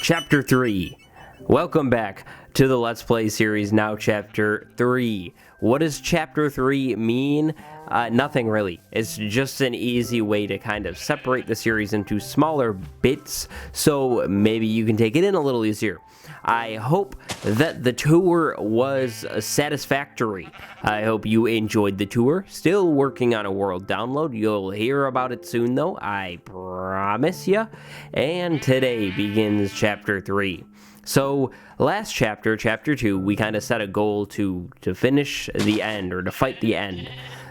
Chapter 3. Welcome back to the Let's Play series, now Chapter 3. What does Chapter 3 mean? Nothing really. It's just an easy way to kind of separate the series into smaller bits, so maybe you can take it in a little easier. I hope that the tour was satisfactory. I hope you enjoyed the tour. Still working on a world download. You'll hear about it soon, though. I promise ya. And today begins Chapter 3. So, last chapter, Chapter 2, we kind of set a goal to finish the end, or to fight the end.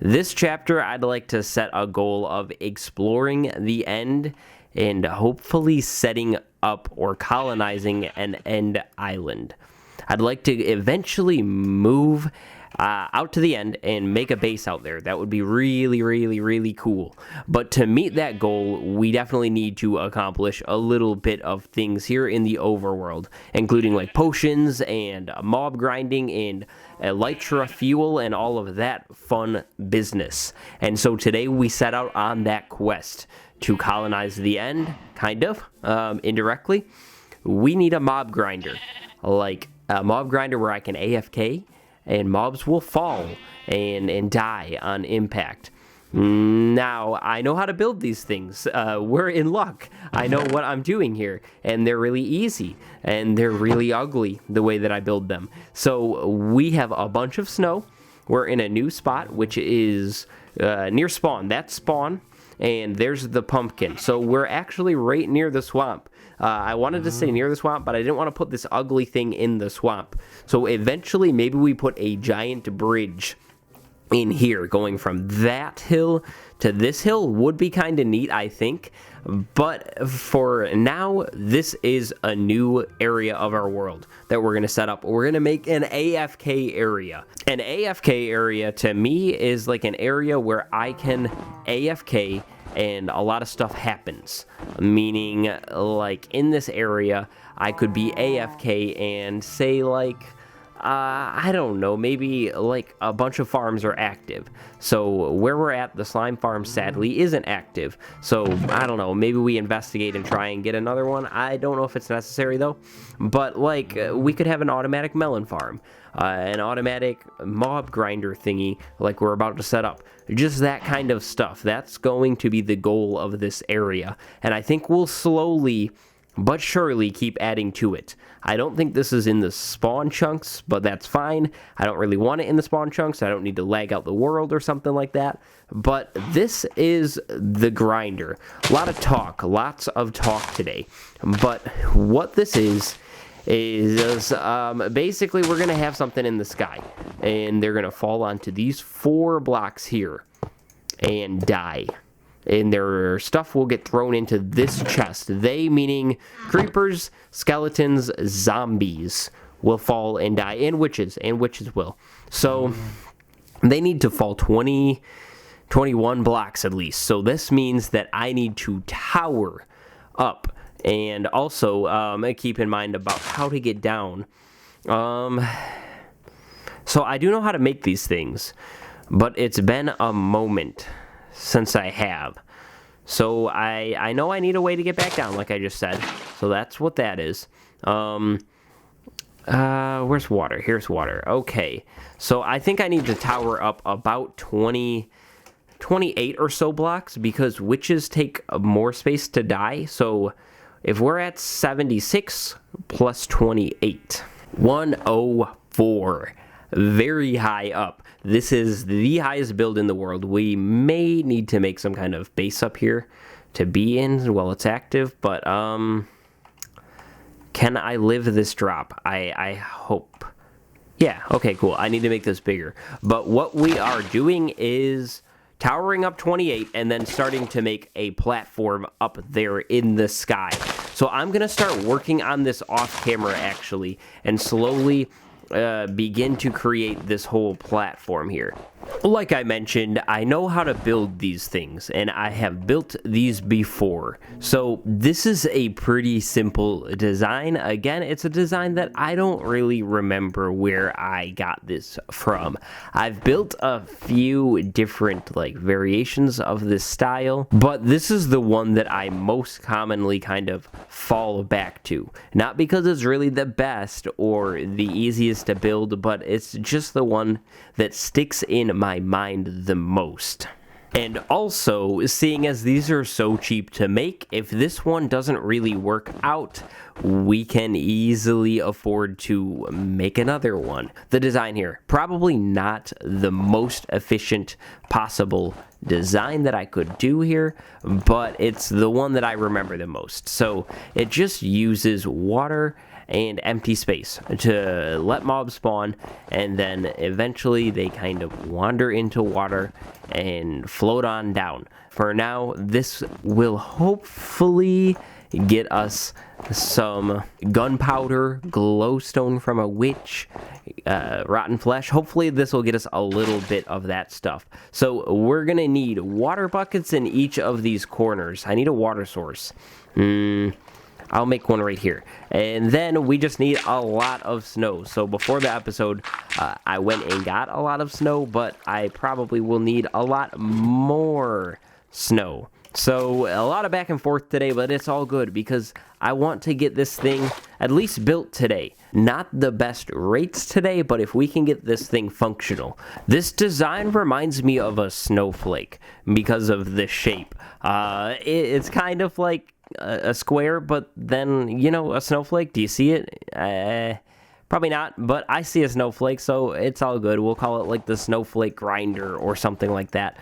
This chapter, I'd like to set a goal of exploring the end and hopefully setting up or colonizing an end island. I'd like to eventually move out to the end and make a base out there. That would be really cool. But to meet that goal, we definitely need to accomplish a little bit of things here in the overworld, including like potions and mob grinding and elytra fuel and all of that fun business. And so today we set out on that quest to colonize the end, kind of, indirectly. We need a mob grinder, like a mob grinder where I can AFK and mobs will fall and die on impact. Now, I know how to build these things. We're in luck. I know what I'm doing here, and they're really easy, and they're really ugly the way that I build them. So we have a bunch of snow. We're in a new spot, which is near spawn. That's spawn, and there's the pumpkin. So we're actually right near the swamp. I wanted to say near the swamp, but I didn't want to put this ugly thing in the swamp. So eventually, maybe we put a giant bridge in here, going from that hill to this hill would be kind of neat, I think. But for now, this is a new area of our world that we're going to set up. We're going to make an AFK area. An AFK area, to me, is like an area where I can AFK and a lot of stuff happens. Meaning, like, in this area, I could be AFK and say, like, I don't know, maybe like a bunch of farms are active. So where we're at, the slime farm sadly isn't active. So I don't know, maybe we investigate and try and get another one. I don't know if it's necessary though. But like, we could have an automatic melon farm, an automatic mob grinder thingy like we're about to set up. Just that kind of stuff. That's going to be the goal of this area. And I think we'll slowly but surely keep adding to it. I don't think this is in the spawn chunks, but that's fine. I don't really want it in the spawn chunks. I don't need to lag out the world or something like that. But this is the grinder. A lot of talk, lots of talk today. But what this is basically we're going to have something in the sky. And they're going to fall onto these 4 blocks here and die. And their stuff will get thrown into this chest. They, meaning creepers, skeletons, zombies, will fall and die. And witches will. So, they need to fall 21 blocks at least. So, this means that I need to tower up. And also, keep in mind about how to get down. So, I do know how to make these things. But it's been a moment since I have. So I know I need a way to get back down, like I just said. So that's what that is. Where's water? Here's water. Okay. So I think I need to tower up about 28 or so blocks because witches take more space to die. So if we're at 76 plus 28, 104. Very high up. This is the highest build in the world. We may need to make some kind of base up here to be in while it's active, but can I live this drop? I hope. Yeah, okay, cool. I need to make this bigger. But what we are doing is towering up 28 and then starting to make a platform up there in the sky. So I'm going to start working on this off camera actually and slowly begin to create this whole platform here. Like I mentioned, I know how to build these things, and I have built these before. So this is a pretty simple design. Again, it's a design that I don't really remember where I got this from. I've built a few different like variations of this style, but this is the one that I most commonly kind of fall back to. Not because it's really the best or the easiest to build, but it's just the one that sticks in my mind the most. And also, seeing as these are so cheap to make, if this one doesn't really work out, we can easily afford to make another one. The design here, probably not the most efficient possible design that I could do here, but it's the one that I remember the most. So it just uses water and empty space to let mobs spawn, and then eventually they kind of wander into water and float on down. For now, this will hopefully get us some gunpowder, glowstone from a witch, rotten flesh. Hopefully this will get us a little bit of that stuff. So we're gonna need water buckets in each of these corners. I need a water source. I'll make one right here. And then we just need a lot of snow. So before the episode, I went and got a lot of snow, but I probably will need a lot more snow. So a lot of back and forth today, but it's all good because I want to get this thing at least built today. Not the best rates today, but if we can get this thing functional. This design reminds me of a snowflake because of the shape. It's kind of like a square, but then, you know, a snowflake. Do you see it? Probably not, but I see a snowflake, so it's all good. We'll call it like the snowflake grinder or something like that.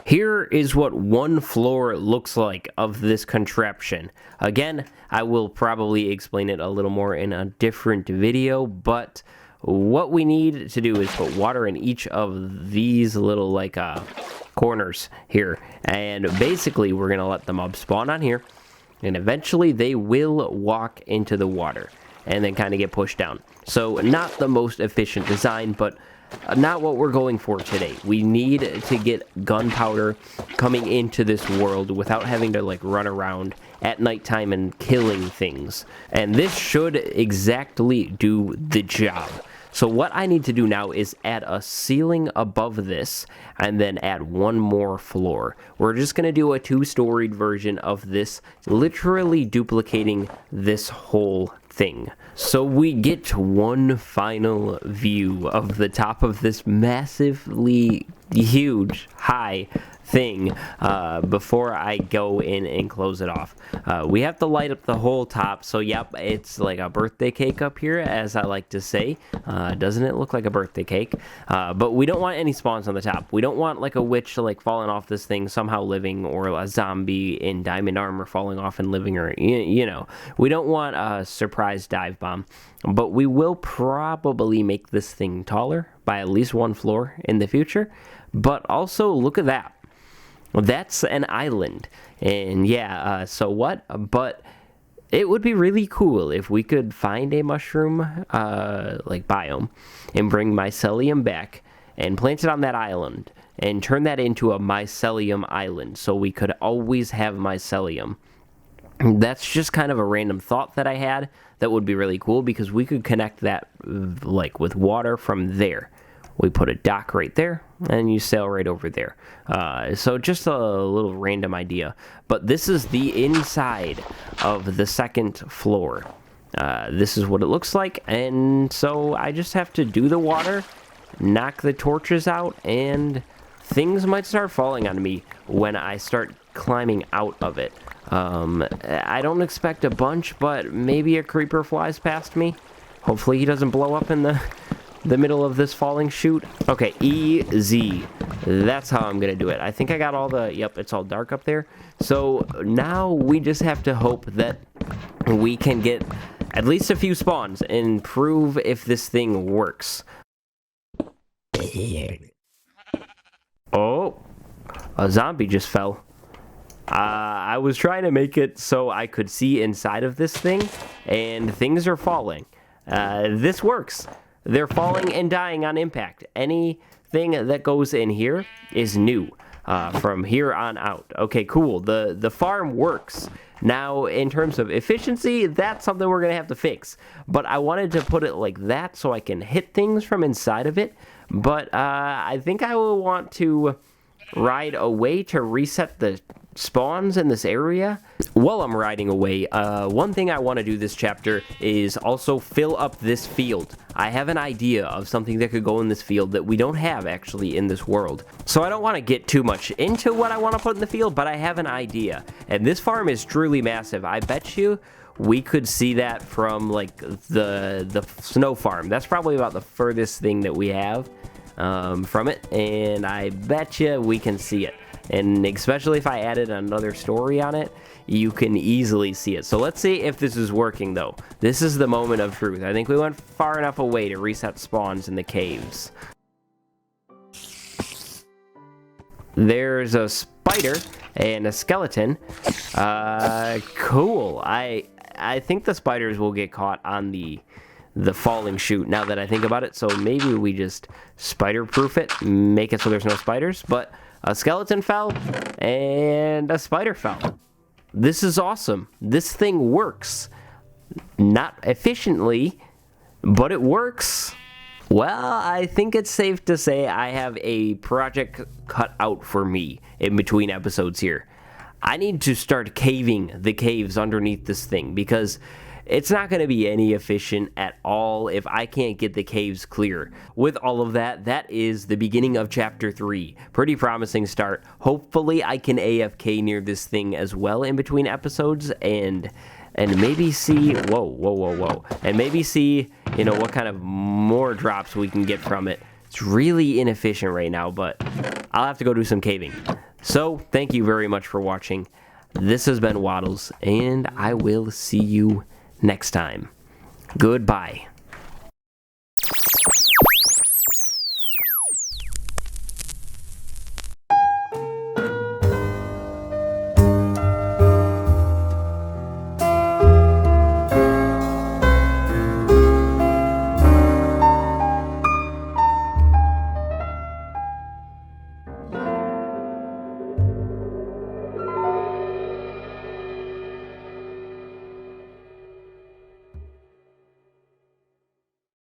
Here is what one floor looks like of this contraption. Again, I will probably explain it a little more in a different video, but what we need to do is put water in each of these little like corners here, and basically we're gonna let the mobs spawn on here, and eventually they will walk into the water and then kind of get pushed down. So not the most efficient design, but not what we're going for today. We need to get gunpowder coming into this world without having to like run around at nighttime and killing things, and this should exactly do the job. So what I need to do now is add a ceiling above this and then add one more floor. We're just going to do a two-storied version of this, literally duplicating this whole thing. So we get one final view of the top of this massively huge, high thing before I go in and close it off. We have to light up the whole top, so yep, it's like a birthday cake up here, as I like to say. Doesn't it look like a birthday cake? But we don't want any spawns on the top. We don't want like a witch like falling off this thing somehow living, or a zombie in diamond armor falling off and living, or you know, we don't want a surprise dive bomb. But we will probably make this thing taller by at least one floor in the future. But also, look at that. That's an island. And yeah, so what? But it would be really cool if we could find a mushroom like biome and bring mycelium back and plant it on that island and turn that into a mycelium island, so we could always have mycelium. That's just kind of a random thought that I had that would be really cool, because we could connect that like with water from there. We put a dock right there, and you sail right over there. So just a little random idea. But this is the inside of the second floor. This is what it looks like, and so I just have to do the water, knock the torches out, and things might start falling on me when I start climbing out of it. I don't expect a bunch, but maybe a creeper flies past me. Hopefully he doesn't blow up in the middle of this falling chute. Okay, easy. That's how I'm gonna do it. I think I got all the, yep, it's all dark up there. So now we just have to hope that we can get at least a few spawns and prove if this thing works. Oh, a zombie just fell. I was trying to make it so I could see inside of this thing, and things are falling. this works. They're falling and dying on impact. Anything that goes in here is new from here on out. Okay, cool. The farm works. Now, in terms of efficiency, that's something we're going to have to fix. But I wanted to put it like that so I can hit things from inside of it. But I think I will want to ride away to reset the spawns in this area. While I'm riding away, one thing I want to do this chapter is also fill up this field. I have an idea of something that could go in this field that we don't have actually in this world. So I don't want to get too much into what I want to put in the field, but I have an idea. And this farm is truly massive. I bet you we could see that from like the snow farm. That's probably about the furthest thing that we have from it, and I bet you we can see it. And especially if I added another story on it, you can easily see it. So let's see if this is working though. This is the moment of truth. I think we went far enough away to reset spawns in the caves. There's a spider and a skeleton. Cool. I think the spiders will get caught on the falling chute now that I think about it. So maybe we just spider-proof it, make it so there's no spiders. But a skeleton fell and a spider fell. This is awesome. This thing works. Not efficiently, but it works. Well, I think it's safe to say I have a project cut out for me in between episodes here. I need to start caving the caves underneath this thing because it's not going to be any efficient at all if I can't get the caves clear. With all of that, that is the beginning of Chapter 3. Pretty promising start. Hopefully I can AFK near this thing as well in between episodes and maybe see... Whoa. And maybe see, you know, what kind of more drops we can get from it. It's really inefficient right now, but I'll have to go do some caving. So, thank you very much for watching. This has been Waddles, and I will see you next time. Goodbye.